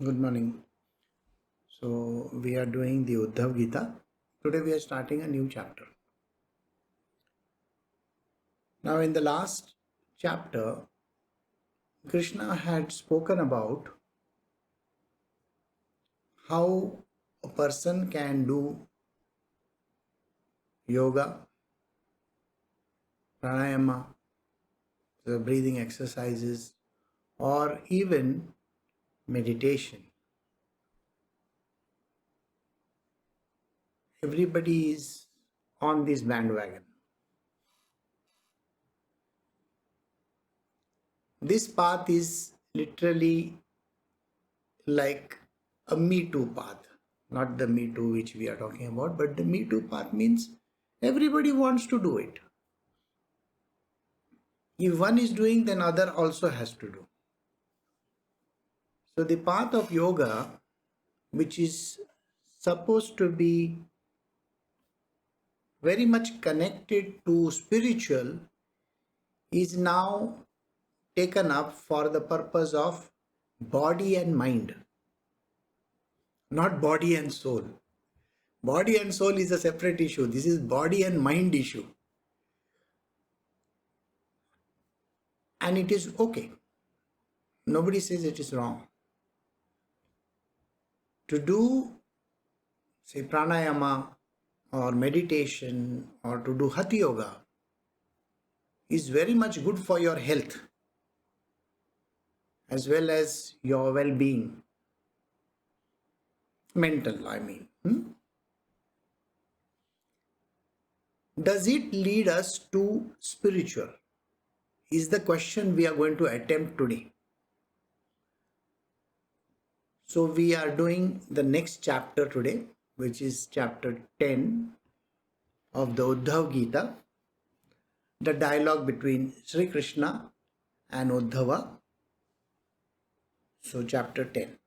Good morning. So, we are doing the Uddhav Gita. Today, we are starting a new chapter. Now, in the last chapter, Krishna had spoken about how a person can do yoga, pranayama, the breathing exercises, or even meditation. Everybody is on this bandwagon. This path is literally like a Me Too path, not the Me Too which we are talking about, but the Me Too path means everybody wants to do it. If one is doing, then other also has to do. So the path of yoga, which is supposed to be very much connected to spiritual, is now taken up for the purpose of body and mind, not body and soul. Body and soul is a separate issue. This is body and mind issue. And it is okay. Nobody says it is wrong. To do, say, pranayama or meditation or to do hatha yoga is very much good for your health as well as your well-being. Mental, I mean. Does it lead us to spiritual? Is the question we are going to attempt today. So we are doing the next chapter today, which is chapter 10 of the Uddhav Gita, the dialogue between Sri Krishna and Uddhava. So chapter 10.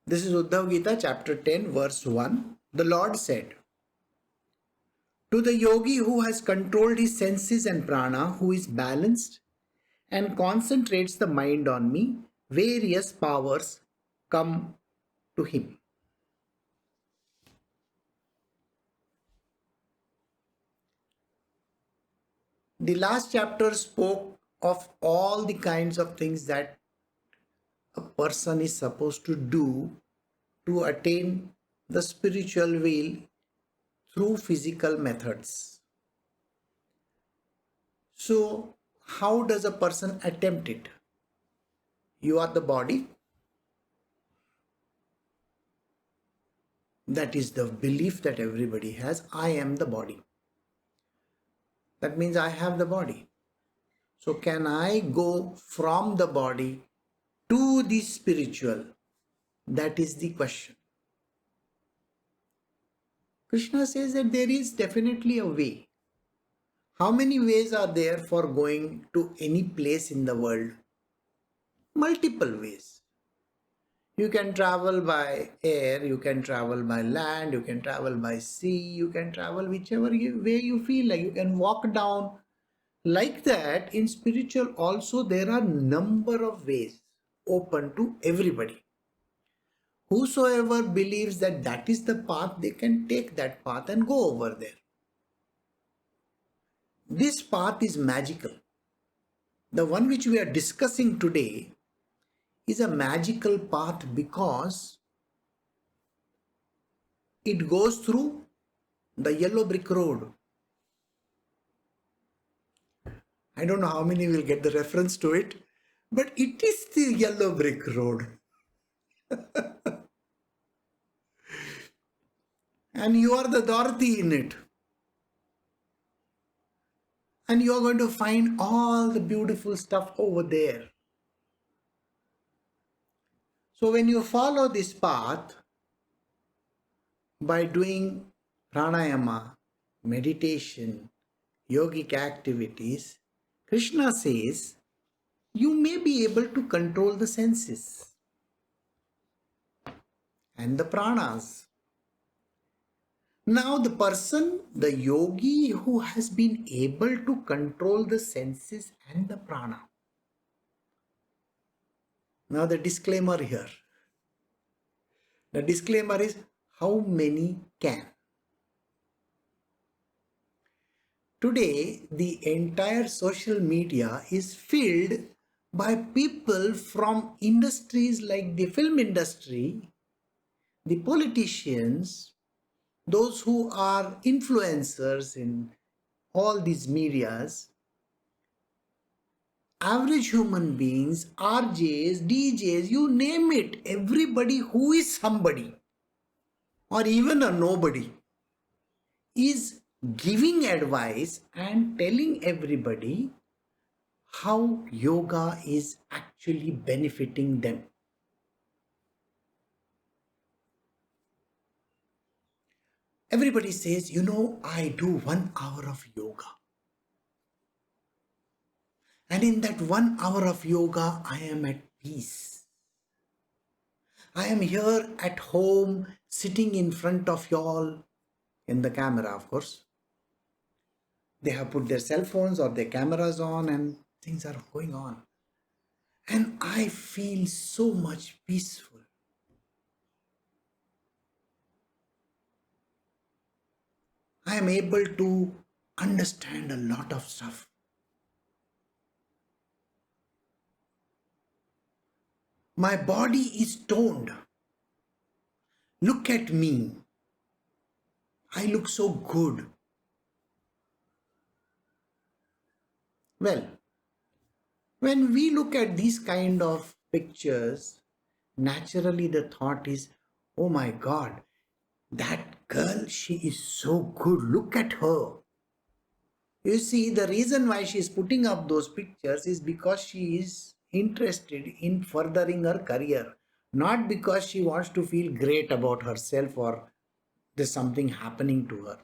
This is Uddhav Gita chapter 10 verse 1. The Lord said, to the yogi who has controlled his senses and prana, who is balanced and concentrates the mind on me, various powers come to him. The last chapter spoke of all the kinds of things that a person is supposed to do to attain the spiritual will through physical methods. So, how does a person attempt it? You are the body. That is the belief that everybody has. I am the body. That means I have the body. So, can I go from the body to the spiritual? That is the question. Krishna says that there is definitely a way. How many ways are there for going to any place in the world? Multiple ways. You can travel by air, you can travel by land, you can travel by sea, you can travel whichever way you feel like. You can walk down. Like that, in spiritual also there are number of ways open to everybody. Whosoever believes that that is the path, they can take that path and go over there. This path is magical. The one which we are discussing today is a magical path because it goes through the yellow brick road. I don't know how many will get the reference to it, but it is the yellow brick road. And you are the Dorothy in it. And you are going to find all the beautiful stuff over there. So when you follow this path by doing pranayama, meditation, yogic activities, Krishna says you may be able to control the senses and the pranas. Now the person, the yogi who has been able to control the senses and the prana, Now the disclaimer here. The disclaimer is how many can. Today, the entire social media is filled by people from industries like the film industry, the politicians, those who are influencers in all these medias, average human beings, RJs, DJs, you name it, everybody who is somebody or even a nobody is giving advice and telling everybody how yoga is actually benefiting them. Everybody says, I do 1 hour of yoga. And in that 1 hour of yoga, I am at peace. I am here at home, sitting in front of y'all, in the camera, of course. They have put their cell phones or their cameras on and things are going on. And I feel so much peaceful. I am able to understand a lot of stuff. My body is toned. Look at me. I look so good. Well, when we look at these kind of pictures, naturally the thought is, oh my God, that girl, she is so good. Look at her. You see, the reason why she is putting up those pictures is because she is interested in furthering her career, not because she wants to feel great about herself or there's something happening to her.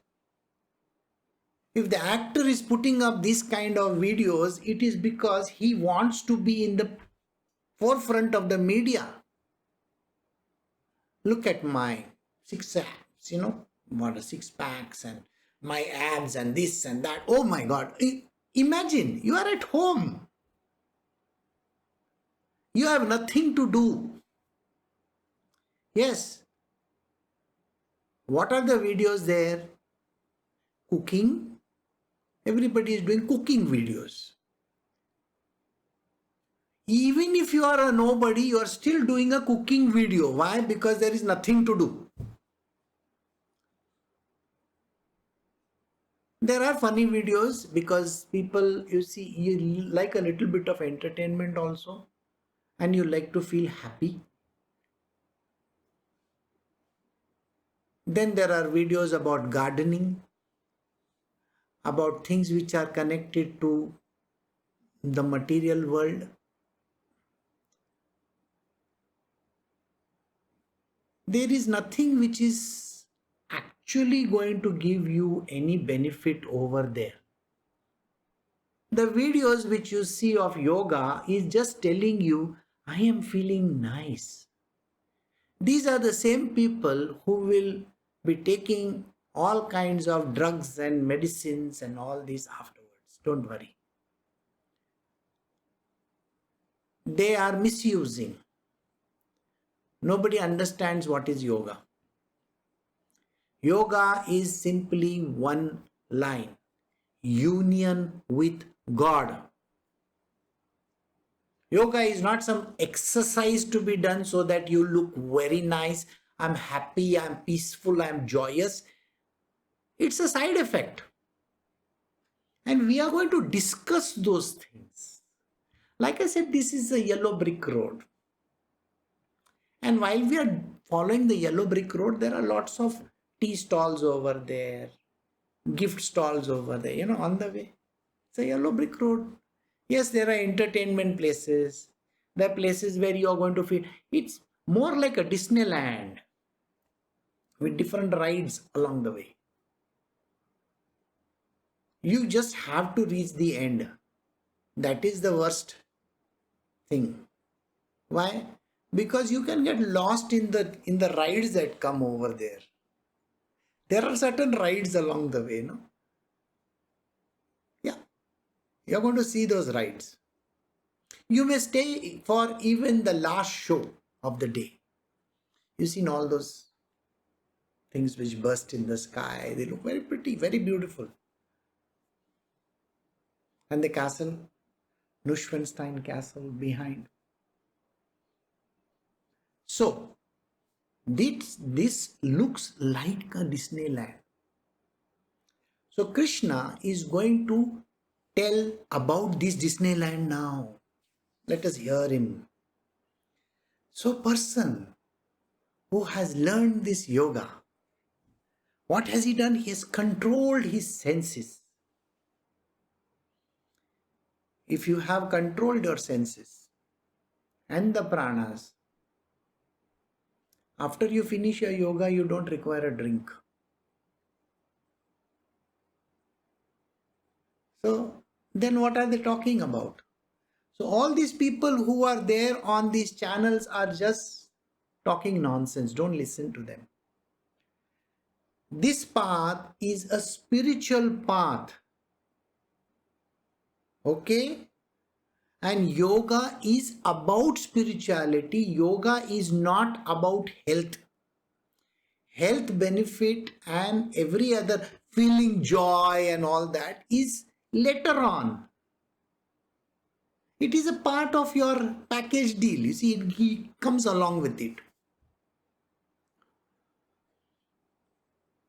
If the actor is putting up this kind of videos, it is because he wants to be in the forefront of the media. Look at my six abs, what a six packs and my abs and this and that. Oh my God. Imagine you are at home. You have nothing to do. Yes. What are the videos there? Cooking. Everybody is doing cooking videos. Even if you are a nobody, you are still doing a cooking video. Why? Because there is nothing to do. There are funny videos because people, you see, you like a little bit of entertainment also and you like to feel happy. Then there are videos about gardening, about things which are connected to the material world. There is nothing which is actually going to give you any benefit over there. The videos which you see of yoga is just telling you, I am feeling nice. These are the same people who will be taking all kinds of drugs and medicines and all these afterwards. Don't worry. They are misusing. Nobody understands what is yoga. Yoga is simply one line: union with God. Yoga is not some exercise to be done so that you look very nice. I'm happy, I'm peaceful, I'm joyous. It's a side effect. And we are going to discuss those things. Like I said, this is a yellow brick road. And while we are following the yellow brick road, there are lots of tea stalls over there, gift stalls over there, on the way. It's a yellow brick road. Yes, there are entertainment places. There are places where you are going to feel. It's more like a Disneyland with different rides along the way. You just have to reach the end. That is the worst thing. Why? Because you can get lost in the rides that come over there. There are certain rides along the way, no? Yeah. You're going to see those rides. You may stay for even the last show of the day. You've seen all those things which burst in the sky. They look very pretty, very beautiful. And the castle, Neuschwanstein Castle behind. So, this looks like a Disneyland. So Krishna is going to tell about this Disneyland now. Let us hear him. So person who has learned this yoga, what has he done? He has controlled his senses. If you have controlled your senses and the pranas, after you finish your yoga, you don't require a drink. So then what are they talking about? So all these people who are there on these channels are just talking nonsense. Don't listen to them. This path is a spiritual path. Okay? And yoga is about spirituality. Yoga is not about health. Health benefit and every other feeling joy and all that is later on. It is a part of your package deal. You see, it comes along with it.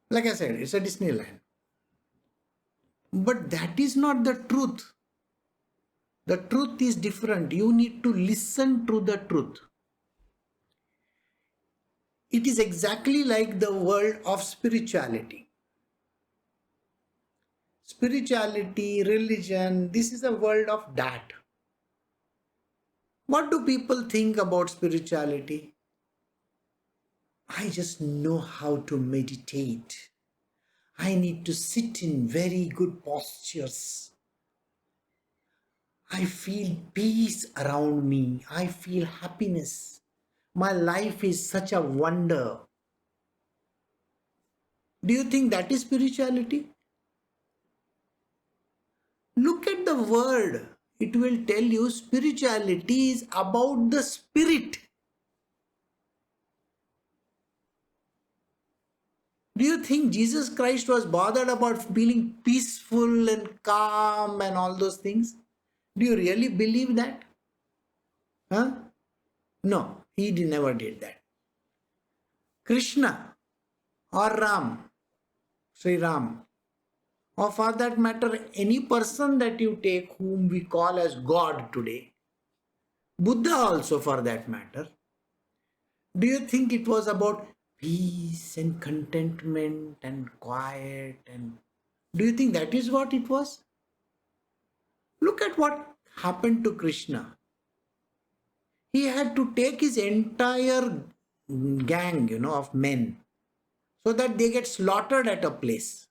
Like I said, it's a Disneyland. But that is not the truth. The truth is different. You need to listen to the truth. It is exactly like the world of spirituality. Spirituality, religion, this is a world of that. What do people think about spirituality? I just know how to meditate. I need to sit in very good postures. I feel peace around me. I feel happiness. My life is such a wonder. Do you think that is spirituality? Look at the word. It will tell you spirituality is about the spirit. Do you think Jesus Christ was bothered about feeling peaceful and calm and all those things? Do you really believe that? Huh? No, he never did that. Krishna or Ram, Sri Ram, or for that matter, any person that you take whom we call as God today, Buddha also for that matter, do you think it was about peace and contentment and quiet? And do you think that is what it was? Look at what happened to Krishna. He had to take his entire gang, of men so that they get slaughtered at a place.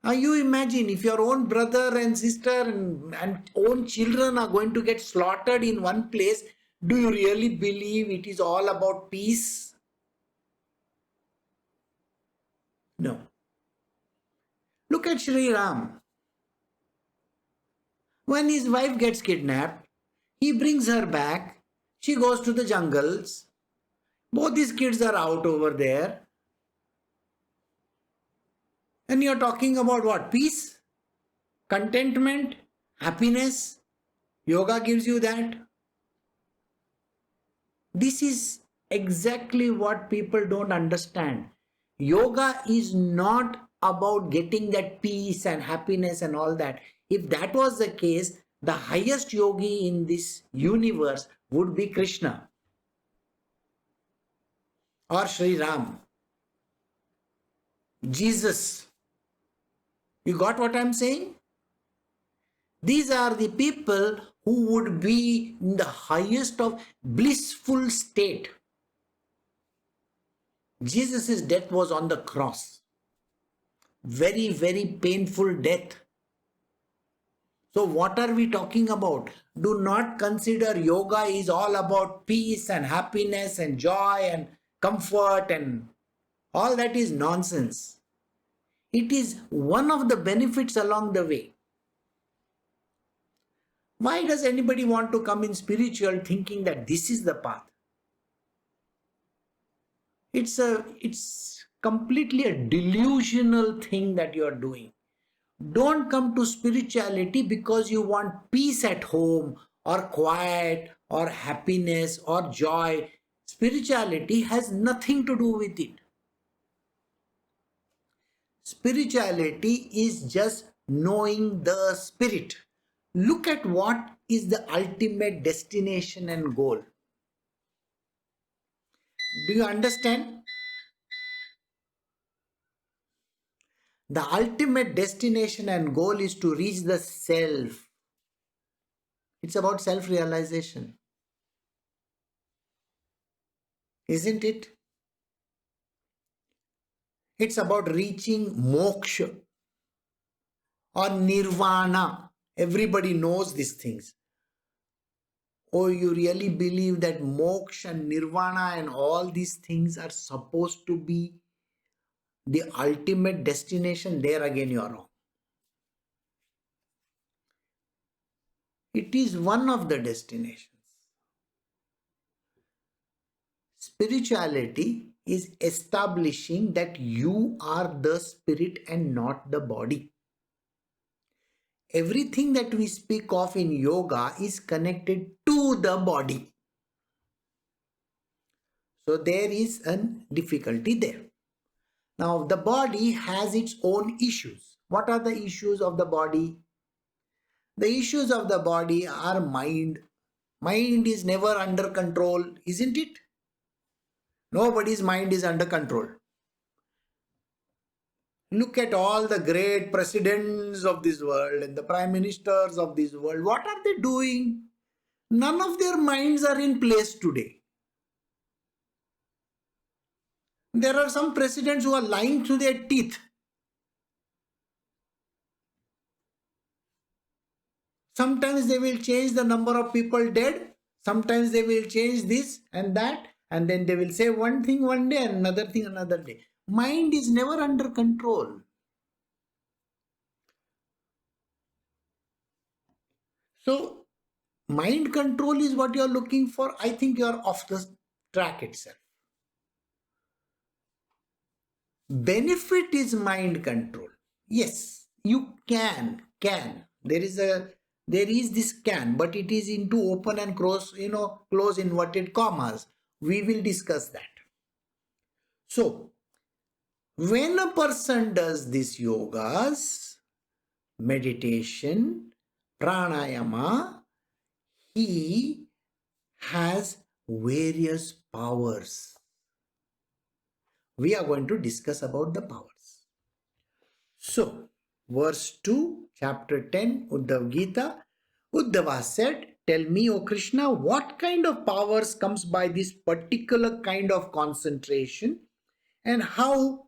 Now you imagine if your own brother and sister and own children are going to get slaughtered in one place, do you really believe it is all about peace? No. Look at Sri Ram. When his wife gets kidnapped, he brings her back. She goes to the jungles. Both his kids are out over there. And you're talking about what? Peace? Contentment? Happiness? Yoga gives you that? This is exactly what people don't understand. Yoga is not about getting that peace and happiness and all that. If that was the case, the highest yogi in this universe would be Krishna or Sri Ram, Jesus. You got what I'm saying? These are the people who would be in the highest of blissful state. Jesus' death was on the cross. Very, very painful death. So what are we talking about? Do not consider yoga is all about peace and happiness and joy and comfort and all that is nonsense. It is one of the benefits along the way. Why does anybody want to come in spiritual thinking that this is the path? It's completely a delusional thing that you are doing. Don't come to spirituality because you want peace at home or quiet or happiness or joy. Spirituality has nothing to do with it. Spirituality is just knowing the spirit. Look at what is the ultimate destination and goal. Do you understand? The ultimate destination and goal is to reach the self. It's about self realization, isn't it? It's about reaching moksha or nirvana. Everybody knows these things. Oh, you really believe that moksha, nirvana, and all these things are supposed to be the ultimate destination? There again, you are wrong. It is one of the destinations. Spirituality is establishing that you are the spirit and not the body. Everything that we speak of in yoga is connected to the body. So there is a difficulty there. Now the body has its own issues. What are the issues of the body? The issues of the body are mind. Mind is never under control, isn't it? Nobody's mind is under control. Look at all the great presidents of this world and the prime ministers of this world. What are they doing? None of their minds are in place today. There are some presidents who are lying through their teeth. Sometimes they will change the number of people dead. Sometimes they will change this and that. And then they will say one thing one day and another thing another day. Mind is never under control. So, mind control is what you are looking for. I think you are off the track itself. Benefit is mind control. Yes, you can. There is this can, but it is into open and close, close inverted commas. We will discuss that. So, when a person does these yogas, meditation, pranayama, he has various powers. We are going to discuss about the powers. So, verse 2, chapter 10, Uddhav Gita, Uddhava said, tell me, O Krishna, what kind of powers comes by this particular kind of concentration and how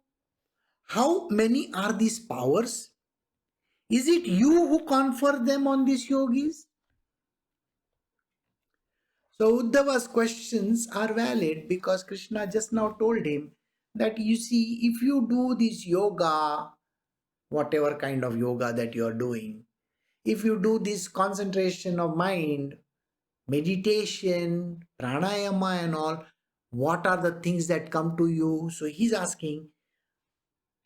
many are these powers? Is it you who confer them on these yogis? So Uddhava's questions are valid because Krishna just now told him that you see, if you do this yoga, whatever kind of yoga that you are doing, if you do this concentration of mind, meditation, pranayama and all, what are the things that come to you? So he's asking,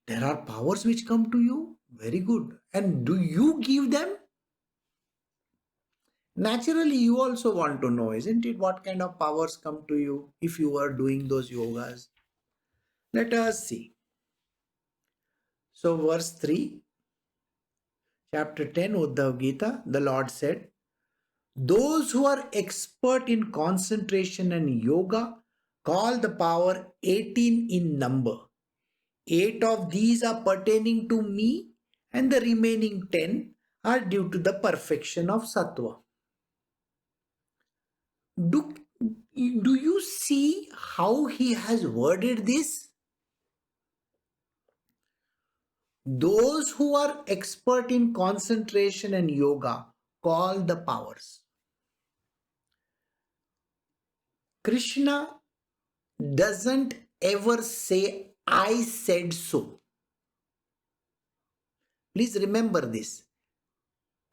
there are powers which come to you? Very good. And do you give them? Naturally, you also want to know, isn't it? What kind of powers come to you if you are doing those yogas? Let us see. So, verse 3, chapter 10, Uddhav Gita, the Lord said, those who are expert in concentration and yoga call the power 18 in number. 8 of these are pertaining to me, and the remaining 10 are due to the perfection of sattva. Do you see how he has worded this? Those who are expert in concentration and yoga call the powers. Krishna doesn't ever say, I said so. Please remember this.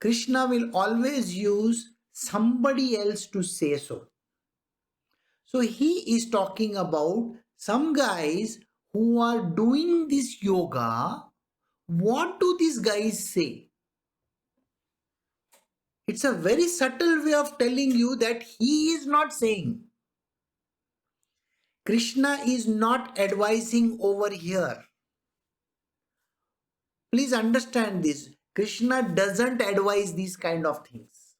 Krishna will always use somebody else to say so. So he is talking about some guys who are doing this yoga. What do these guys say? It's a very subtle way of telling you that he is not saying. Krishna is not advising over here. Please understand this. Krishna doesn't advise these kind of things.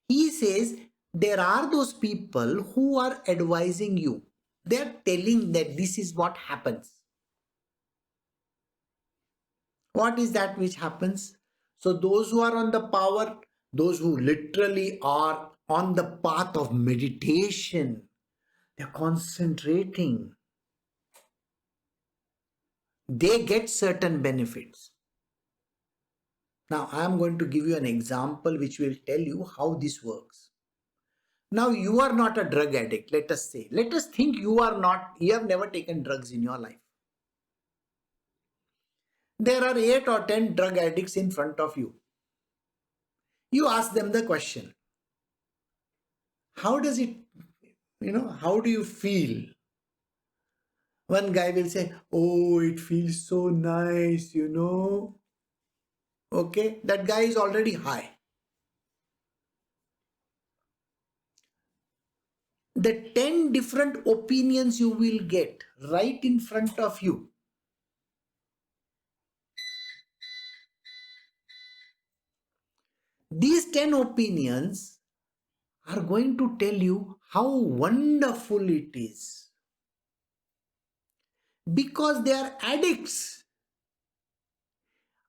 He says there are those people who are advising you. They are telling that this is what happens. What is that which happens? So those who are on the power, those who literally are on the path of meditation, they're concentrating. They get certain benefits. Now I am going to give you an example which will tell you how this works. Now you are not a drug addict, let us say. Let us think you have never taken drugs in your life. There are 8 or 10 drug addicts in front of you. You ask them the question, how does it, how do you feel? One guy will say, oh, it feels so nice, Okay, that guy is already high. The 10 different opinions you will get right in front of you. These 10 opinions are going to tell you how wonderful it is. Because they are addicts.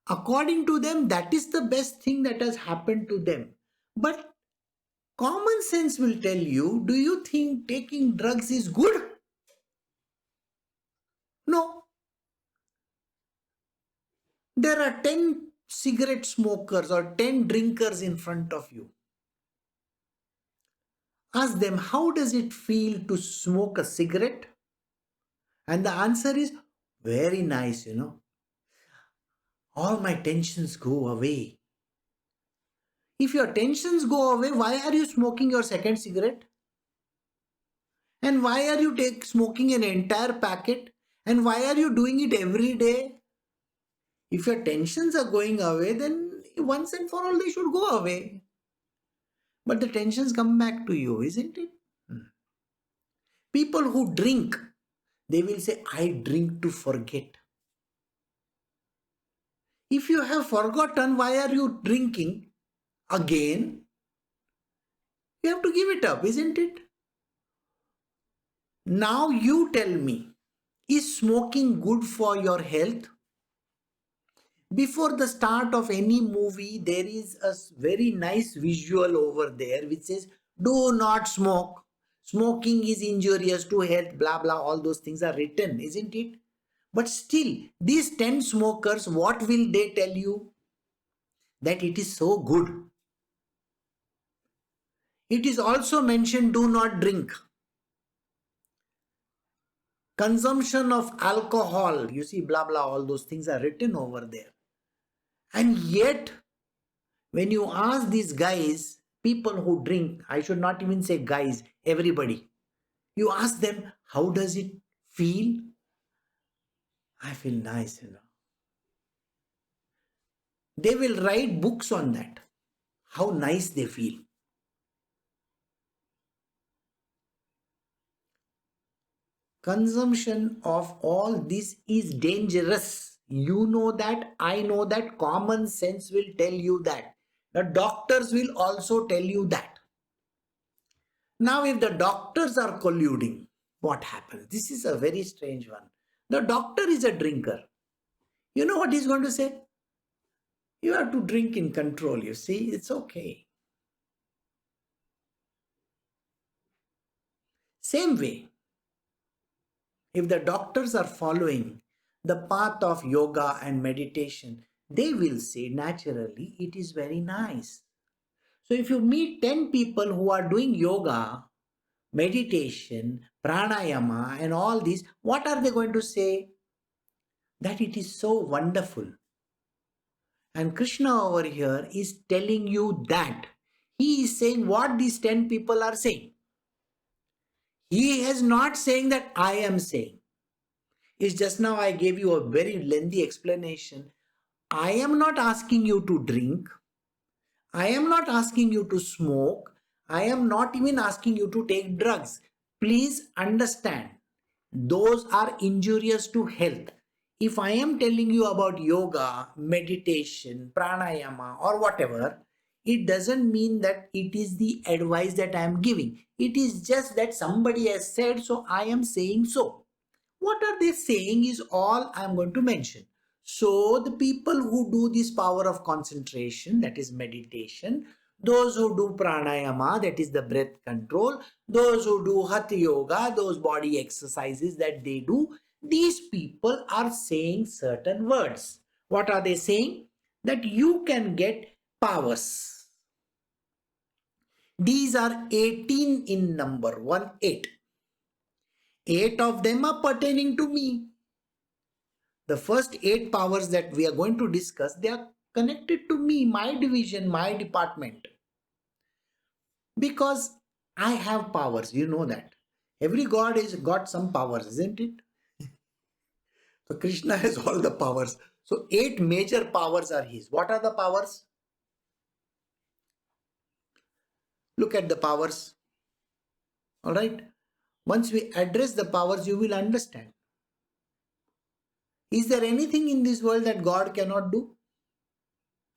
According to them, that is the best thing that has happened to them. But common sense will tell you, do you think taking drugs is good? No. There are 10 cigarette smokers or 10 drinkers in front of you. Ask them, how does it feel to smoke a cigarette? And the answer is very nice, All my tensions go away. If your tensions go away, why are you smoking your second cigarette? And why are you smoking an entire packet? And why are you doing it every day? If your tensions are going away, then once and for all they should go away. But the tensions come back to you, isn't it? People who drink, they will say, I drink to forget. If you have forgotten, why are you drinking again? You have to give it up, isn't it? Now you tell me, is smoking good for your health? Before the start of any movie, there is a very nice visual over there which says, do not smoke. Smoking is injurious to health, blah, blah, all those things are written, isn't it? But still, these 10 smokers, what will they tell you? That it is so good. It is also mentioned, do not drink. Consumption of alcohol, you see, blah, blah, all those things are written over there. And yet, when you ask these guys, people who drink, I should not even say guys, everybody, you ask them, how does it feel? I feel nice, They will write books on that, how nice they feel. Consumption of all this is dangerous. You know that, I know that, common sense will tell you that. The doctors will also tell you that. Now, if the doctors are colluding, what happens? This is a very strange one. The doctor is a drinker. You know what he's going to say? You have to drink in control, you see, it's okay. Same way, if the doctors are following the path of yoga and meditation, they will say naturally it is very nice. So if you meet 10 people who are doing yoga, meditation, pranayama and all this, what are they going to say? That it is so wonderful. And Krishna over here is telling you that. He is saying what these 10 people are saying. He is not saying that I am saying. It's just now I gave you a very lengthy explanation. I am not asking you to drink. I am not asking you to smoke. I am not even asking you to take drugs. Please understand, those are injurious to health. If I am telling you about yoga, meditation, pranayama, or whatever, it doesn't mean that it is the advice that I am giving. It is just that somebody has said, so I am saying so. What are they saying is all I am going to mention. So, the people who do this power of concentration, that is meditation, those who do pranayama, that is the breath control, those who do hatha yoga, those body exercises that they do, these people are saying certain words. What are they saying? That you can get powers. These are 18 in number, 1 8. 8 of them are pertaining to me. The first 8 powers that we are going to discuss, they are connected to me, my division, my department. Because I have powers, you know that. Every god has got some powers, isn't it? So Krishna has all the powers. So 8 major powers are his. What are the powers? Look at the powers. All right. Once we address the powers, you will understand. Is there anything in this world that God cannot do?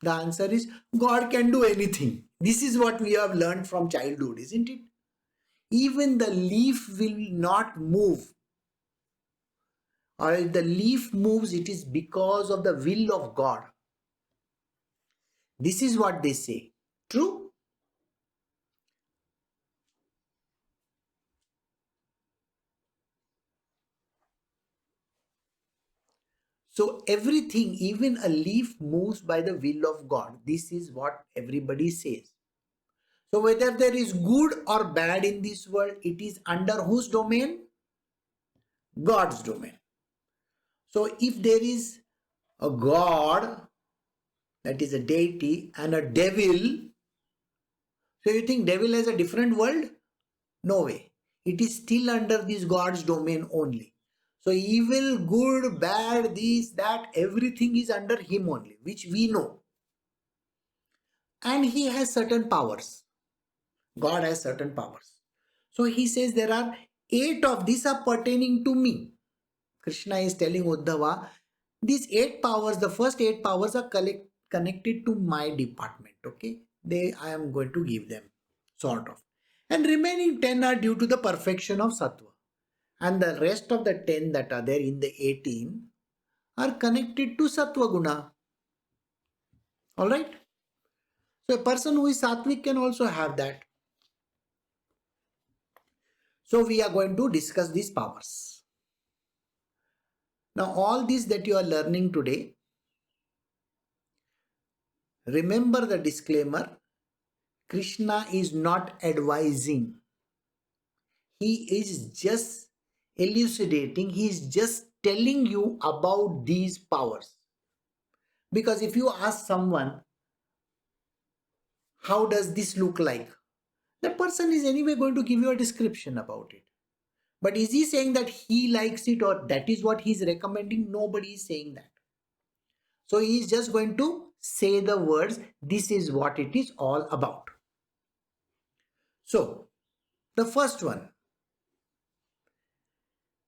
The answer is God can do anything. This is what we have learned from childhood, isn't it? Even the leaf will not move. Or if the leaf moves, it is because of the will of God. This is what they say. True? So everything, even a leaf, moves by the will of God. This is what everybody says. So whether there is good or bad in this world, it is under whose domain? God's domain. So if there is a God, that is a deity, and a devil, so you think devil has a different world? No way. It is still under this God's domain only. So evil, good, bad, this, that, everything is under him only, which we know. And he has certain powers. God has certain powers. So he says there are 8 of these are pertaining to me. Krishna is telling Uddhava, these 8 powers, the first 8 powers are connected to my department. Okay, I am going to give them, sort of. And remaining 10 are due to the perfection of sattva. And the rest of the 10 that are there in the 18 are connected to sattva guna. Alright? So a person who is sattvic can also have that. So we are going to discuss these powers. Now all these that you are learning today, remember the disclaimer, Krishna is not advising. He is just elucidating, he is just telling you about these powers. Because if you ask someone, how does this look like? That person is anyway going to give you a description about it. But is he saying that he likes it or that is what he's recommending? Nobody is saying that. So he is just going to say the words, this is what it is all about. So, the first one.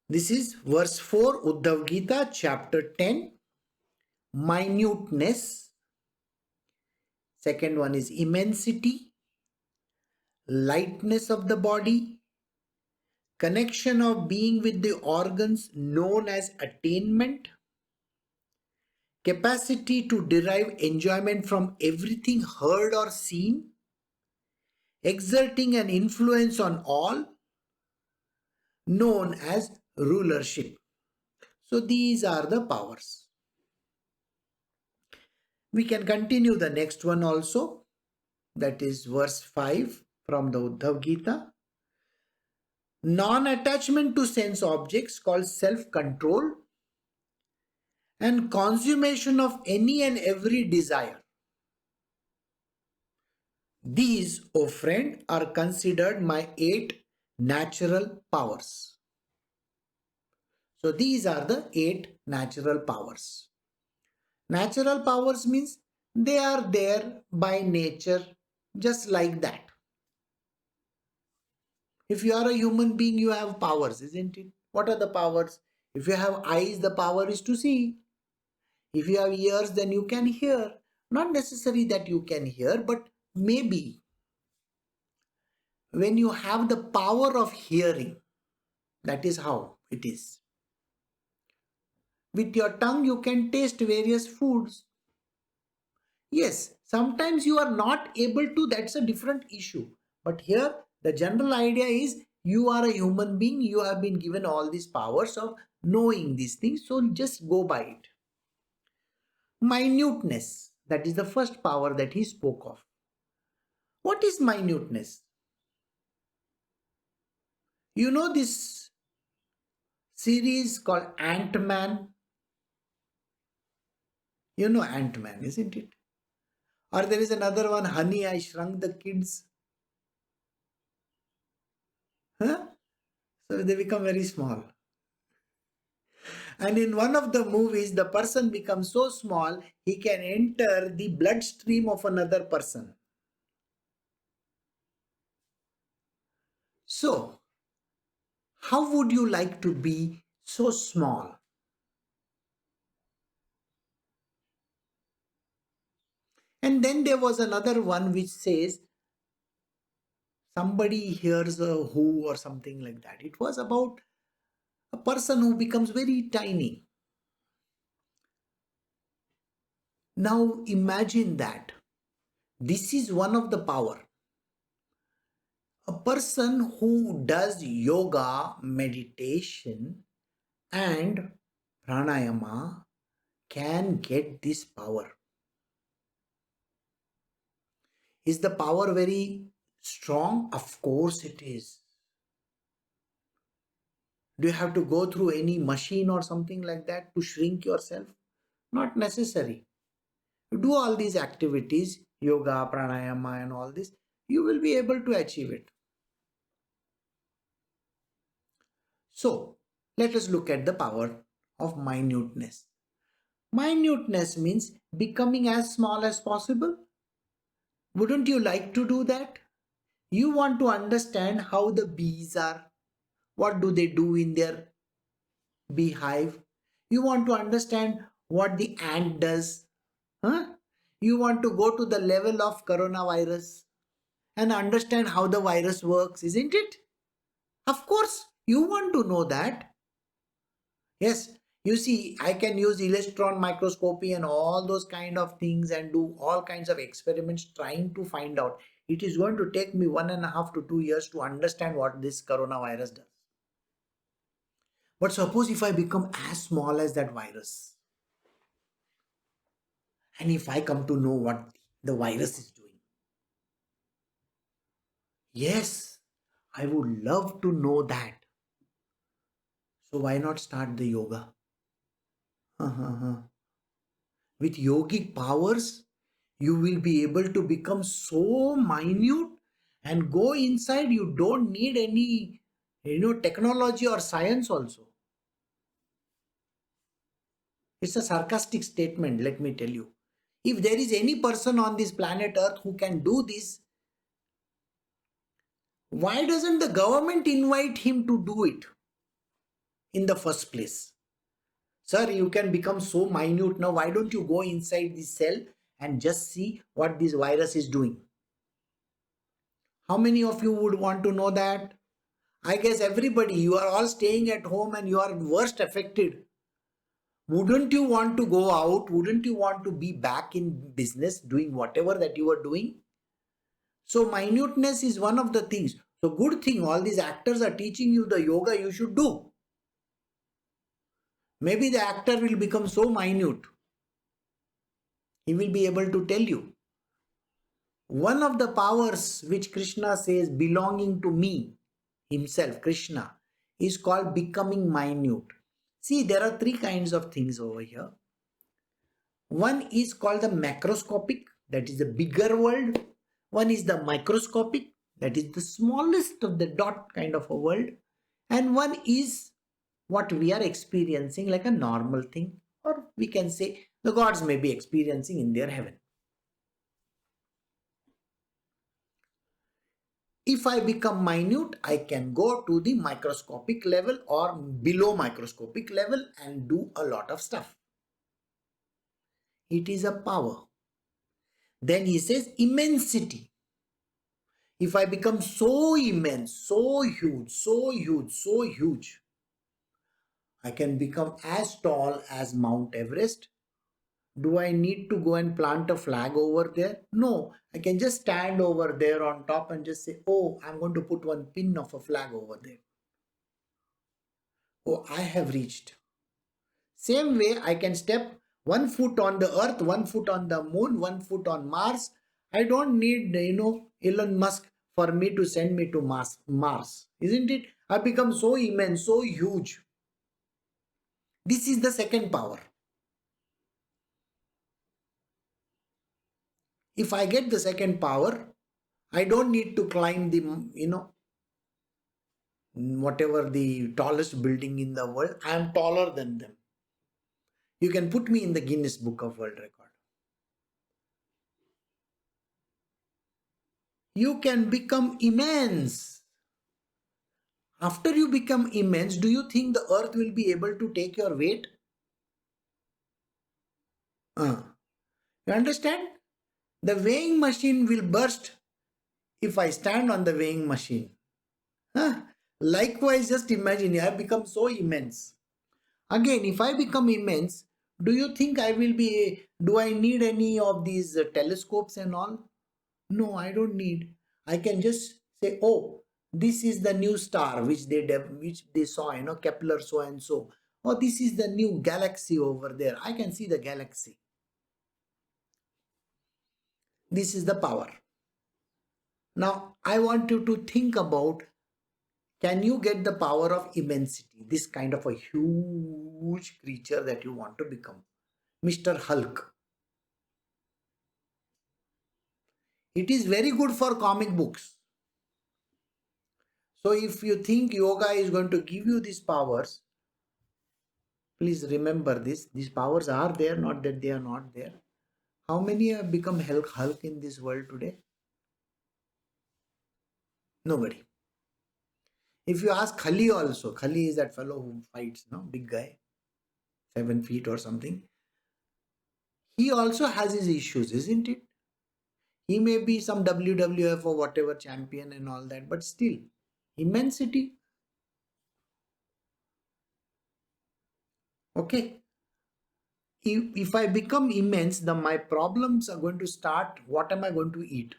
This is verse 4, Uddhav Gita, chapter 10, minuteness. Second one is immensity, lightness of the body, connection of being with the organs known as attainment, capacity to derive enjoyment from everything heard or seen, exerting an influence on all, known as rulership. So these are the powers. We can continue the next one also. That is verse 5 from the Uddhav Gita. Non-attachment to sense objects called self-control and consummation of any and every desire. These, O friend, are considered my 8 natural powers. So these are the 8 natural powers. Natural powers means they are there by nature, just like that. If you are a human being, you have powers, isn't it? What are the powers? If you have eyes, the power is to see. If you have ears, then you can hear. Not necessary that you can hear, but maybe when you have the power of hearing, that is how it is. With your tongue, you can taste various foods. Yes, sometimes you are not able to, that's a different issue. But here, the general idea is you are a human being, you have been given all these powers of knowing these things, so just go by it. Minuteness, that is the first power that he spoke of. What is minuteness? You know this series called Ant-Man? You know Ant-Man, isn't it? Or there is another one, Honey, I Shrunk the Kids. Huh? So they become very small. And in one of the movies, the person becomes so small, he can enter the bloodstream of another person. So, how would you like to be so small? And then there was another one which says, somebody hears a who or something like that. It was about a person who becomes very tiny. Now imagine that. This is one of the power. A person who does yoga, meditation, and pranayama can get this power. Is the power very strong? Of course it is. Do you have to go through any machine or something like that to shrink yourself? Not necessary. You do all these activities, yoga, pranayama, and all this, you will be able to achieve it. So, let us look at the power of minuteness. Minuteness means becoming as small as possible. Wouldn't you like to do that? You want to understand how the bees are. What do they do in their beehive? You want to understand what the ant does. Huh? You want to go to the level of coronavirus and understand how the virus works, isn't it? Of course, you want to know that. Yes, you see, I can use electron microscopy and all those kind of things and do all kinds of experiments trying to find out. It is going to take me 1.5 to 2 years to understand what this coronavirus does. But suppose if I become as small as that virus, and if I come to know what the virus is doing, yes, I would love to know that. So why not start the yoga? With yogic powers, you will be able to become so minute and go inside. You don't need any, technology or science also. It's a sarcastic statement, let me tell you. If there is any person on this planet Earth who can do this, why doesn't the government invite him to do it in the first place? Sir, you can become so minute now. Why don't you go inside this cell and just see what this virus is doing? How many of you would want to know that? I guess everybody, you are all staying at home and you are worst affected. Wouldn't you want to go out? Wouldn't you want to be back in business doing whatever that you are doing? So minuteness is one of the things. So good thing all these actors are teaching you the yoga you should do. Maybe the actor will become so minute. He will be able to tell you. One of the powers which Krishna says belonging to me, himself, Krishna, is called becoming minute. See, there are 3 kinds of things over here. One is called the macroscopic, that is the bigger world. One is the microscopic, that is the smallest of the dot kind of a world. And one is what we are experiencing like a normal thing, or we can say the gods may be experiencing in their heaven. If I become minute, I can go to the microscopic level or below microscopic level and do a lot of stuff. It is a power. Then he says immensity. If I become so immense, so huge, so huge, so huge, I can become as tall as Mount Everest. Do I need to go and plant a flag over there? No, I can just stand over there on top and just say, oh, I'm going to put one pin of a flag over there. Oh, I have reached. Same way, I can step 1 foot on the earth, 1 foot on the moon, 1 foot on Mars. I don't need, Elon Musk for me to send me to Mars. Isn't it? I become so immense, so huge. This is the second power. If I get the second power, I don't need to climb the, whatever the tallest building in the world. I am taller than them. You can put me in the Guinness Book of World Record. You can become immense. After you become immense, do you think the earth will be able to take your weight? You understand? The weighing machine will burst if I stand on the weighing machine. Likewise, just imagine I have become so immense. Again, if I become immense, do you think do I need any of these telescopes and all? No, I don't need. I can just say, oh, this is the new star which they saw, Kepler so and so. Oh, this is the new galaxy over there. I can see the galaxy. This is the power. Now, I want you to think about, can you get the power of immensity? This kind of a huge creature that you want to become. Mr. Hulk. It is very good for comic books. So if you think yoga is going to give you these powers, please remember this. These powers are there, not that they are not there. How many have become Hulk in this world today? Nobody. If you ask Khali also, Khali is that fellow who fights, no? Big guy, 7 feet or something. He also has his issues, isn't it? He may be some WWF or whatever champion and all that, but still, immensity. Okay. If I become immense, then my problems are going to start. What am I going to eat?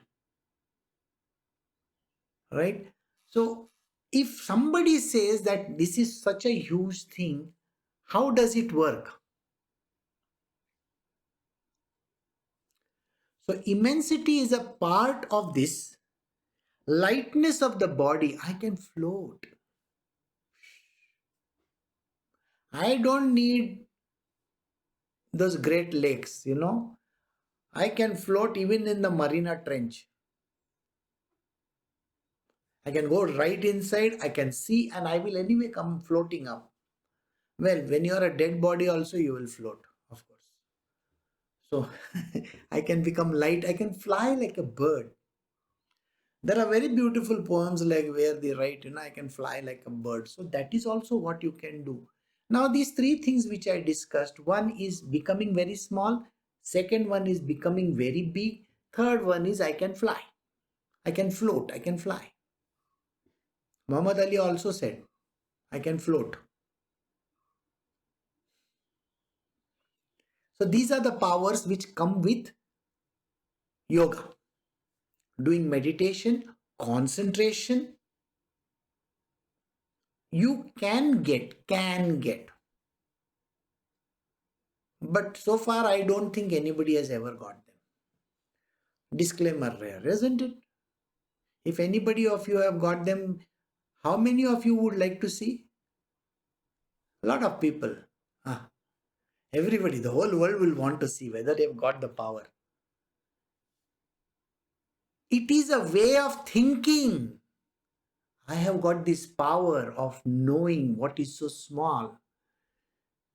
Right? So, if somebody says that this is such a huge thing, how does it work? So, immensity is a part of this lightness of the body. I can float. I don't need those great lakes, I can float even in the Marina Trench. I can go right inside, I can see, and I will anyway come floating up. Well, when you are a dead body also, you will float, of course. So, I can become light, I can fly like a bird. There are very beautiful poems like where they write, I can fly like a bird. So, that is also what you can do. Now, these three things which I discussed, one is becoming very small, second one is becoming very big, third one is I can fly. I can float, I can fly. Muhammad Ali also said, I can float. So these are the powers which come with yoga. Doing meditation, concentration, you can get. But so far, I don't think anybody has ever got them. Disclaimer rare, isn't it? If anybody of you have got them, how many of you would like to see? A lot of people. Everybody, the whole world will want to see whether they've got the power. It is a way of thinking. I have got this power of knowing what is so small.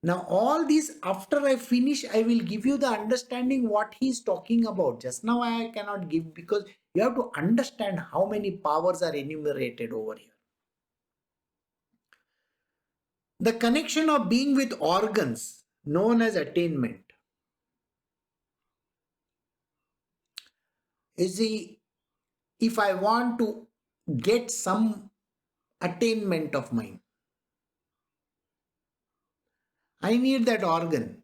Now, all these, after I finish, I will give you the understanding what he is talking about. Just now, I cannot give because you have to understand how many powers are enumerated over here. The connection of being with organs, known as attainment, is if I want to get some attainment of mine, I need that organ,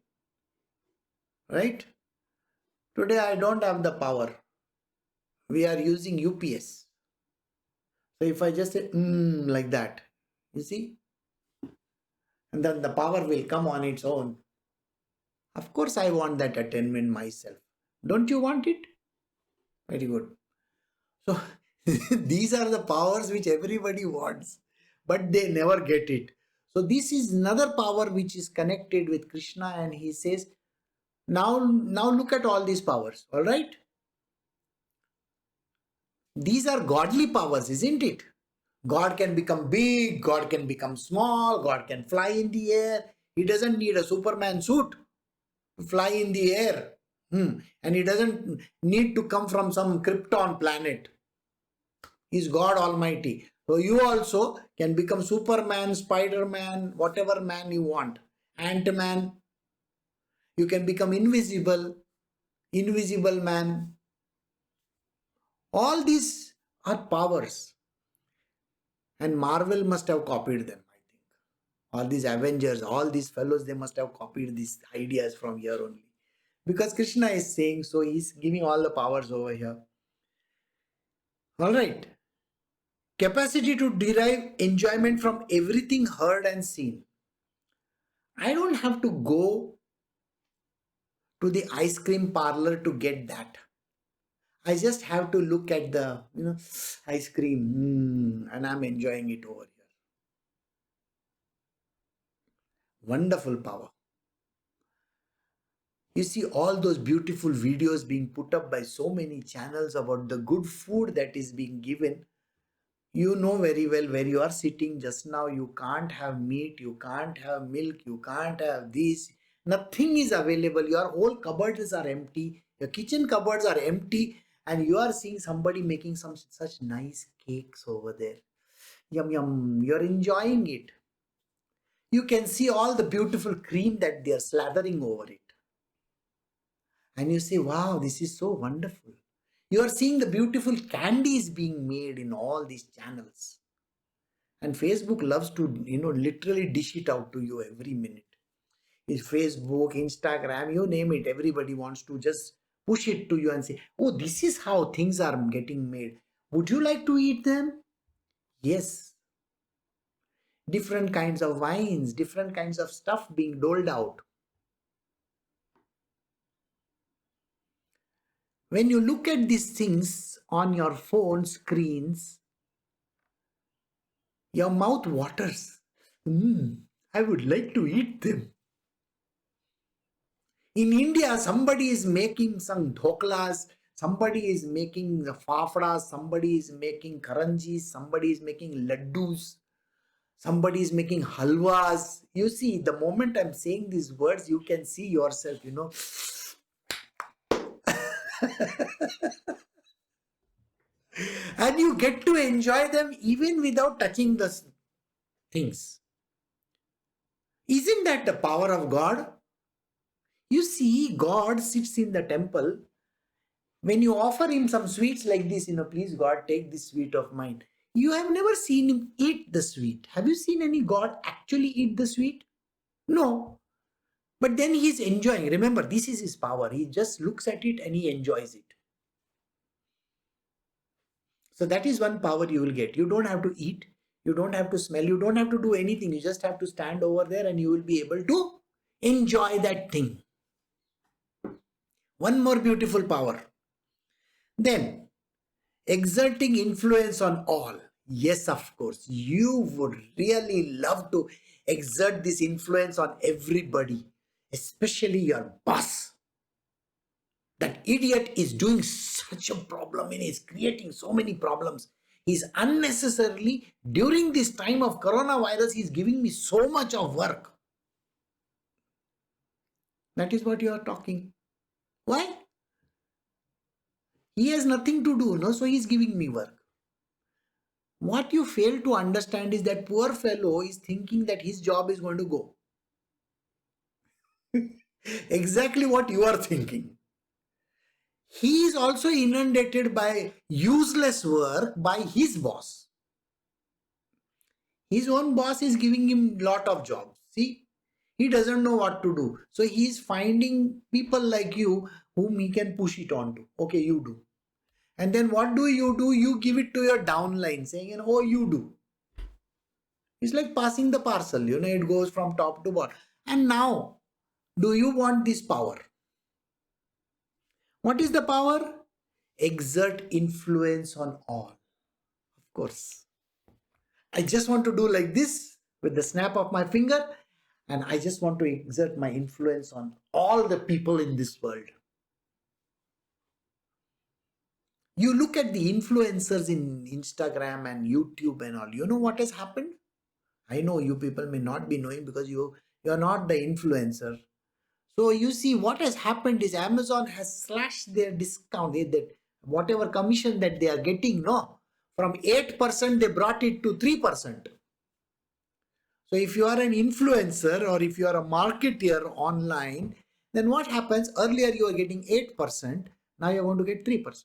right? Today I don't have the power. We are using UPS. So if I just say like that, you see, and then the power will come on its own. Of course I want that attainment myself. Don't you want it? Very good. So these are the powers which everybody wants, but they never get it. So this is another power which is connected with Krishna, and he says, now look at all these powers, all right? These are godly powers, isn't it? God can become big, God can become small, God can fly in the air. He doesn't need a Superman suit to fly in the air. And he doesn't need to come from some Krypton planet. He's God Almighty. So you also can become Superman, Spider-Man, whatever man you want. Ant-Man. You can become invisible, Invisible Man. All these are powers. And Marvel must have copied them, I think. All these Avengers, all these fellows, they must have copied these ideas from here only. Because Krishna is saying so, he's giving all the powers over here. All right. Capacity to derive enjoyment from everything heard and seen. I don't have to go to the ice cream parlor to get that. I just have to look at the ice cream and I'm enjoying it over here. Wonderful power. You see all those beautiful videos being put up by so many channels about the good food that is being given. You know very well where you are sitting just now. You can't have meat, you can't have milk, you can't have this. Nothing is available. Your whole cupboards are empty. Your kitchen cupboards are empty. And you are seeing somebody making such nice cakes over there. Yum, yum. You're enjoying it. You can see all the beautiful cream that they are slathering over it. And you say, wow, this is so wonderful. You are seeing the beautiful candies being made in all these channels. And Facebook loves to, literally dish it out to you every minute. It's Facebook, Instagram, you name it. Everybody wants to just push it to you and say, oh, this is how things are getting made. Would you like to eat them? Yes. Different kinds of wines, different kinds of stuff being doled out. When you look at these things on your phone screens, your mouth waters. I would like to eat them. In India, somebody is making some dhoklas, somebody is making the fafdas, somebody is making karanjis, somebody is making laddus, somebody is making halwas. You see, the moment I'm saying these words, you can see yourself, and you get to enjoy them even without touching the things. Isn't that the power of God? You see, God sits in the temple. When you offer him some sweets like this, please God, take this sweet of mine. You have never seen him eat the sweet. Have you seen any God actually eat the sweet? No. But then he is enjoying. Remember, this is his power. He just looks at it and he enjoys it. So that is one power you will get. You don't have to eat. You don't have to smell. You don't have to do anything. You just have to stand over there and you will be able to enjoy that thing. One more beautiful power. Then, exerting influence on all. Yes, of course. You would really love to exert this influence on everybody. especially your boss. That idiot is doing such a problem and is creating so many problems. He's unnecessarily, during this time of coronavirus, he's giving me so much of work. That is what you are talking. Why? He has nothing to do, no? So he's giving me work. What you fail to understand is that poor fellow is thinking that his job is going to go. Exactly what you are thinking. He is also inundated by useless work by his boss. His own boss is giving him lot of jobs. See, he doesn't know what to do. So he is finding people like you whom he can push it on to. Okay, you do. And then what do? You give it to your downline saying, oh, you do. It's like passing the parcel, it goes from top to bottom. And now, do you want this power? What is the power? Exert influence on all. Of course. I just want to do like this with the snap of my finger, and I just want to exert my influence on all the people in this world. You look at the influencers in Instagram and YouTube and all. You know what has happened? I know you people may not be knowing because you're not the influencer. So you see what has happened is Amazon has slashed their discount, that whatever commission that they are getting, no, from 8% they brought it to 3%. So if you are an influencer or if you are a marketeer online, then what happens? Earlier you were getting 8%, now you're going to get 3%.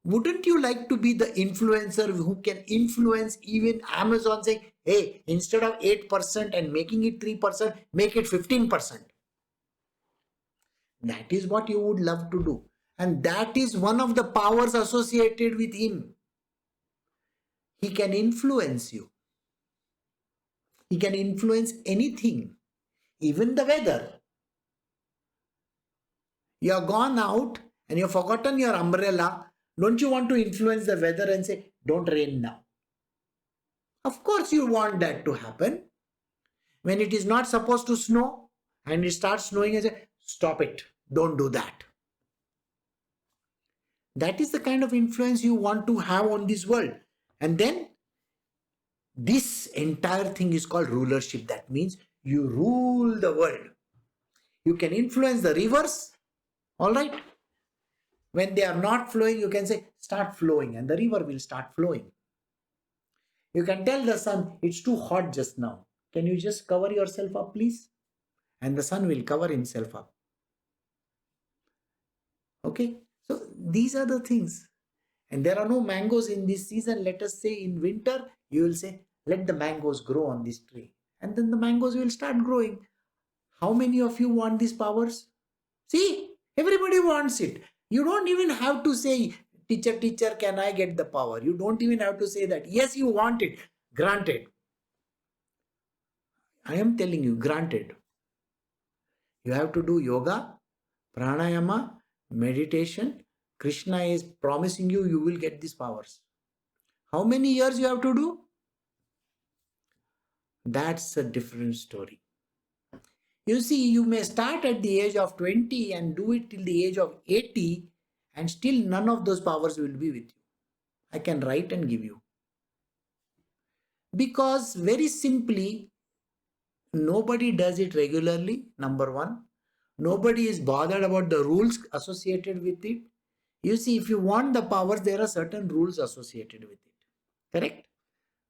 Wouldn't you like to be the influencer who can influence even Amazon saying, hey, instead of 8% and making it 3%, make it 15%. That is what you would love to do. And that is one of the powers associated with him. He can influence you. He can influence anything, even the weather. You have gone out and you have forgotten your umbrella. Don't you want to influence the weather and say, don't rain now? Of course you want that to happen. When it is not supposed to snow and it starts snowing, and say, stop it. Don't do that. That is the kind of influence you want to have on this world. And then this entire thing is called rulership. That means you rule the world. You can influence the rivers, all right? When they are not flowing, you can say, start flowing, and the river will start flowing. You can tell the sun, it's too hot just now. Can you just cover yourself up, please? And the sun will cover himself up. Okay? So these are the things. And there are no mangoes in this season. Let us say in winter, you will say, let the mangoes grow on this tree. And then the mangoes will start growing. How many of you want these powers? See, everybody wants it. You don't even have to say, teacher, can I get the power? You don't even have to say that. Yes, you want it. Granted. I am telling you, granted. You have to do yoga, pranayama, meditation. Krishna is promising you, you will get these powers. How many years you have to do? That's a different story. You see, you may start at the age of 20 and do it till the age of 80 and still none of those powers will be with you. I can write and give you. Because very simply, nobody does it regularly, number one. Nobody is bothered about the rules associated with it. You see, if you want the powers, there are certain rules associated with it. Correct?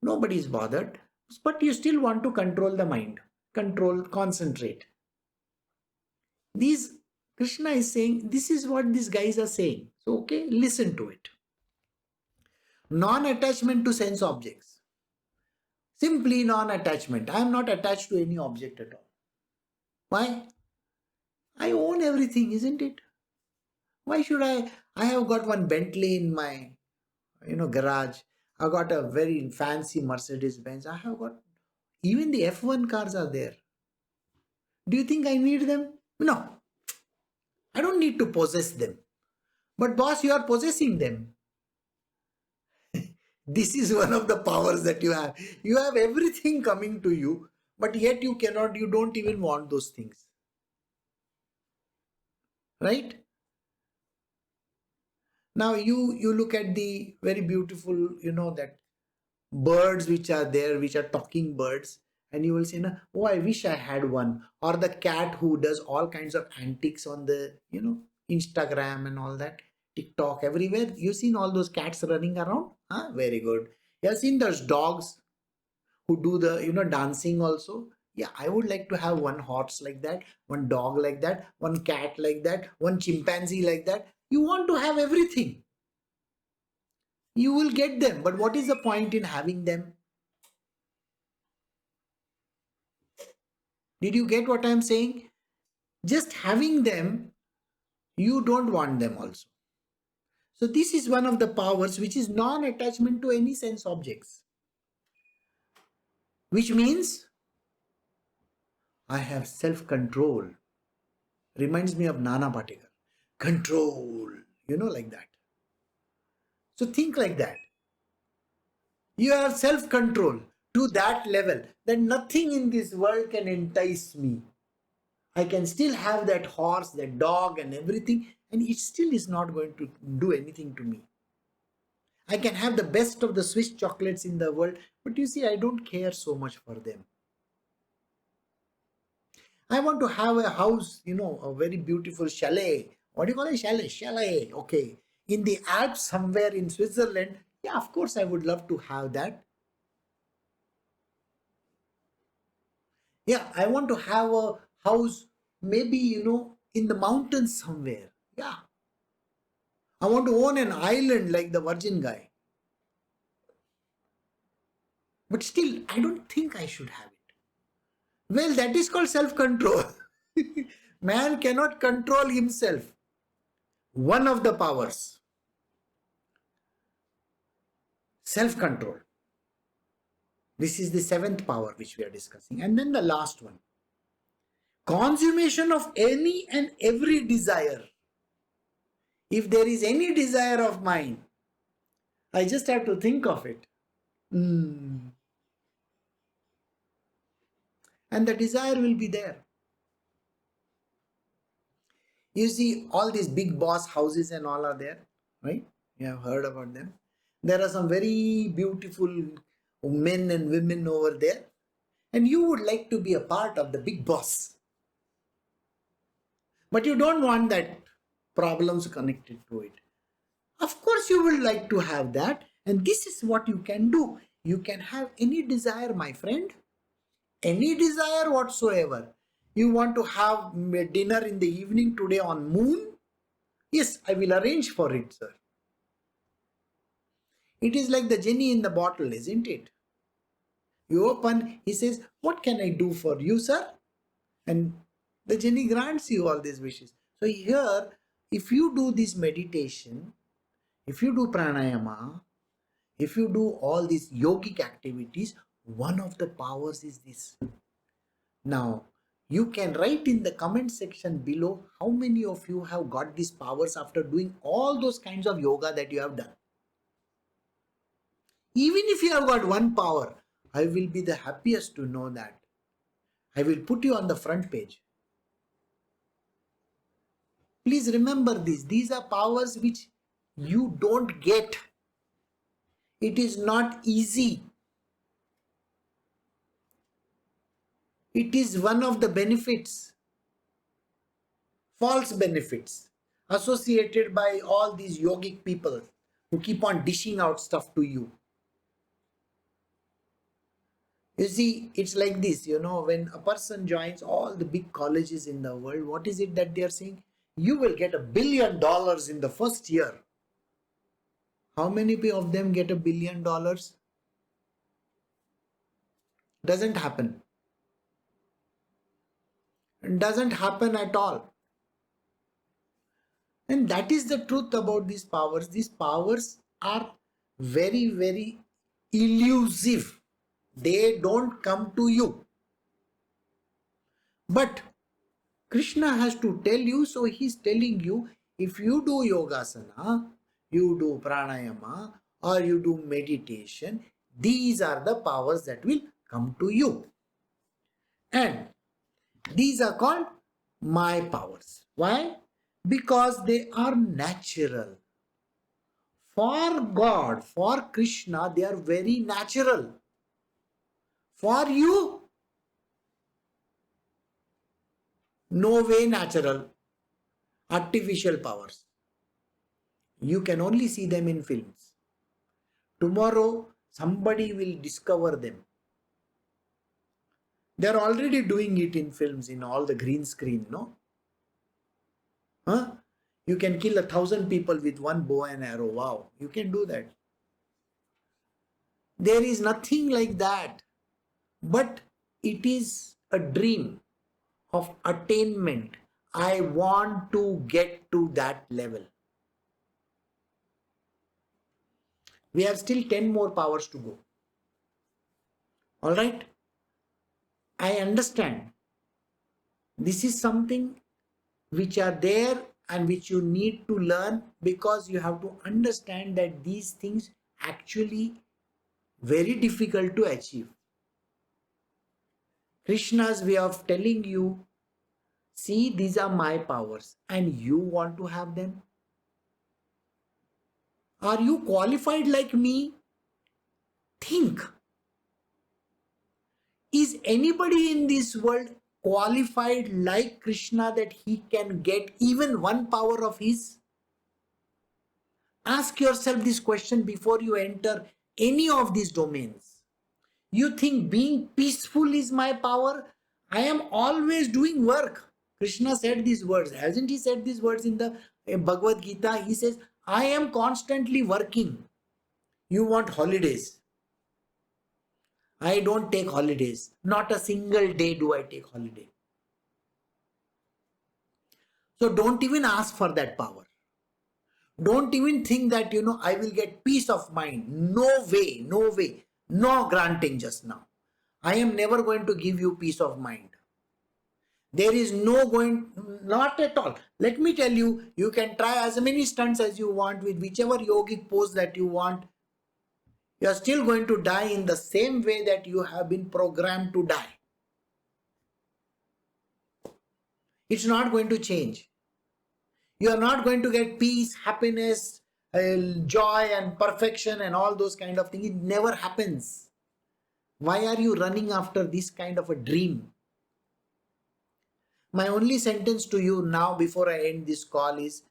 Nobody is bothered. But you still want to control the mind. Control, concentrate. Krishna is saying, this is what these guys are saying. So, okay, listen to it. Non-attachment to sense objects. Simply non-attachment. I am not attached to any object at all. Why? I own everything, isn't it? Why should I? I have got one Bentley in my, garage. I got a very fancy Mercedes Benz. I have got, even the F1 cars are there. Do you think I need them? No. I don't need to possess them. But boss, you are possessing them. This is one of the powers that you have. You have everything coming to you, But yet you don't even want those things. Right? Now you look at the very beautiful, that birds which are there, which are talking birds, and you will say, "Na, oh, I wish I had one." Or the cat who does all kinds of antics on the, Instagram and all that, TikTok, everywhere. You've seen all those cats running around? Huh? Very good. You have seen those dogs who do the, dancing also. Yeah, I would like to have one horse like that, one dog like that, one cat like that, one chimpanzee like that. You want to have everything. You will get them, but what is the point in having them? Did you get what I'm saying? Just having them, you don't want them also. So this is one of the powers which is non-attachment to any sense objects. Which means I have self-control. Reminds me of Nana Patekar. Control, like that. So think like that. You have self-control to that level that nothing in this world can entice me. I can still have that horse, that dog and everything, and it still is not going to do anything to me. I can have the best of the Swiss chocolates in the world, but you see, I don't care so much for them. I want to have a house, a very beautiful chalet. What do you call it? Chalet, chalet. Okay. In the Alps, somewhere in Switzerland. Yeah, of course, I would love to have that. Yeah, I want to have a house, maybe, in the mountains somewhere. Yeah. I want to own an island like the Virgin guy. But still, I don't think I should have it. Well, that is called self-control. Man cannot control himself. One of the powers. Self-control. This is the seventh power which we are discussing. And then the last one. Consummation of any and every desire. If there is any desire of mine, I just have to think of it. And the desire will be there. You see, all these big boss houses and all are there, right? You have heard about them. There are some very beautiful men and women over there, and you would like to be a part of the big boss. But you don't want that problems connected to it. Of course, you will like to have that, and this is what you can do. You can have any desire, my friend, any desire whatsoever. You want to have dinner in the evening today on moon? Yes, I will arrange for it, sir. It is like the genie in the bottle, isn't it? You open, he says, what can I do for you, sir? And the genie grants you all these wishes. So here, if you do this meditation, if you do pranayama, if you do all these yogic activities, one of the powers is this. Now, you can write in the comment section below how many of you have got these powers after doing all those kinds of yoga that you have done. Even if you have got one power, I will be the happiest to know that. I will put you on the front page. Please remember this. These are powers which you don't get. It is not easy. It is one of the benefits, false benefits, associated by all these yogic people who keep on dishing out stuff to you. You see, it's like this, when a person joins all the big colleges in the world, what is it that they are saying? You will get $1 billion in the first year. How many of them get $1 billion? Doesn't happen. It doesn't happen at all. And that is the truth about these powers. These powers are very, very elusive. They don't come to you. But Krishna has to tell you, so he's telling you, if you do yogasana, you do pranayama, or you do meditation, these are the powers that will come to you. And these are called my powers. Why? Because they are natural. For God, for Krishna, they are very natural. For you, no way natural. Artificial powers. You can only see them in films. Tomorrow, somebody will discover them. They're already doing it in films, in all the green screen, no? Huh? You can kill 1,000 people with one bow and arrow. Wow, you can do that. There is nothing like that. But it is a dream of attainment. I want to get to that level. We have still 10 more powers to go. All right? I understand. This is something which are there and which you need to learn, because you have to understand that these things actually very difficult to achieve. Krishna's way of telling you, see, these are my powers and you want to have them. Are you qualified like me? Think. Is anybody in this world qualified like Krishna that he can get even one power of his? Ask yourself this question before you enter any of these domains. You think being peaceful is my power? I am always doing work. Krishna said these words. Hasn't he said these words in the Bhagavad Gita? He says, I am constantly working. You want holidays. I don't take holidays. Not a single day do I take holiday. So don't even ask for that power. Don't even think that, I will get peace of mind. No way, no way. No granting just now. I am never going to give you peace of mind. There is no going, not at all. Let me tell you, you can try as many stunts as you want with whichever yogic pose that you want. You are still going to die in the same way that you have been programmed to die. It's not going to change. You are not going to get peace, happiness, joy and perfection and all those kind of things. It never happens. Why are you running after this kind of a dream? My only sentence to you now before I end this call is,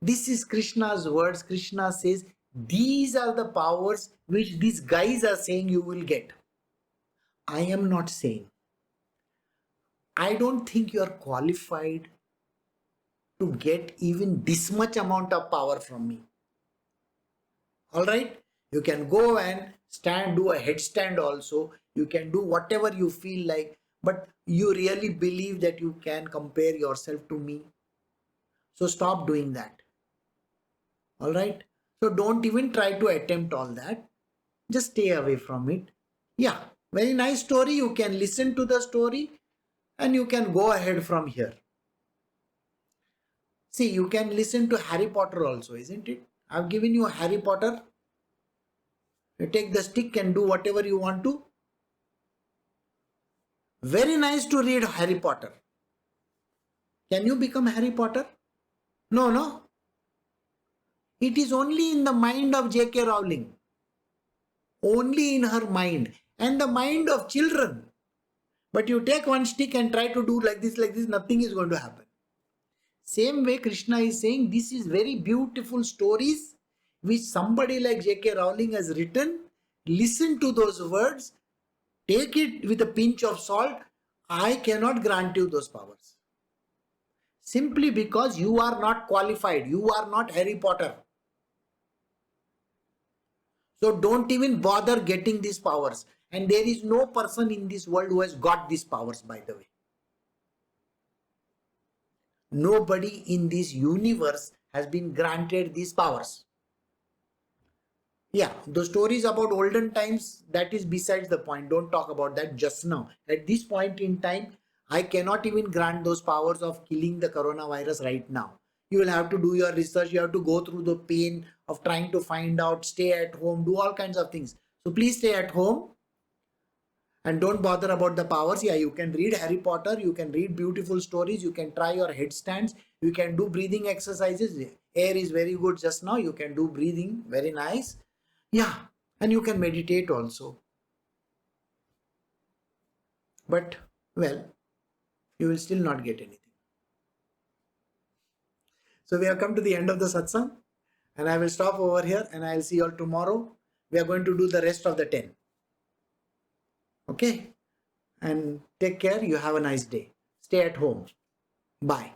this is Krishna's words. Krishna says, these are the powers which these guys are saying you will get. I am not saying. I don't think you are qualified to get even this much amount of power from me. All right? You can go and do a headstand also. You can do whatever you feel like. But you really believe that you can compare yourself to me? So stop doing that. All right? So don't even try to attempt all that. Just stay away from it. Yeah, very nice story. You can listen to the story and you can go ahead from here. See, you can listen to Harry Potter also, isn't it? I've given you a Harry Potter. You take the stick and do whatever you want to. Very nice to read Harry Potter. Can you become Harry Potter? No, no. It is only in the mind of J.K. Rowling. Only in her mind and the mind of children. But you take one stick and try to do like this, nothing is going to happen. Same way Krishna is saying, this is very beautiful stories which somebody like J.K. Rowling has written. Listen to those words. Take it with a pinch of salt. I cannot grant you those powers. Simply because you are not qualified. You are not Harry Potter. So don't even bother getting these powers. And there is no person in this world who has got these powers, by the way. Nobody in this universe has been granted these powers. Yeah, the stories about olden times, that is besides the point. Don't talk about that just now. At this point in time, I cannot even grant those powers of killing the coronavirus right now. You will have to do your research. You have to go through the pain of trying to find out, stay at home, do all kinds of things. So please stay at home. And don't bother about the powers. Yeah, you can read Harry Potter, you can read beautiful stories, you can try your headstands, you can do breathing exercises. Air is very good just now. You can do breathing, very nice. Yeah, and you can meditate also. But, well, you will still not get anything. So we have come to the end of the satsang, and I will stop over here and I will see you all tomorrow. We are going to do the rest of the 10. Okay? And take care. You have a nice day. Stay at home. Bye.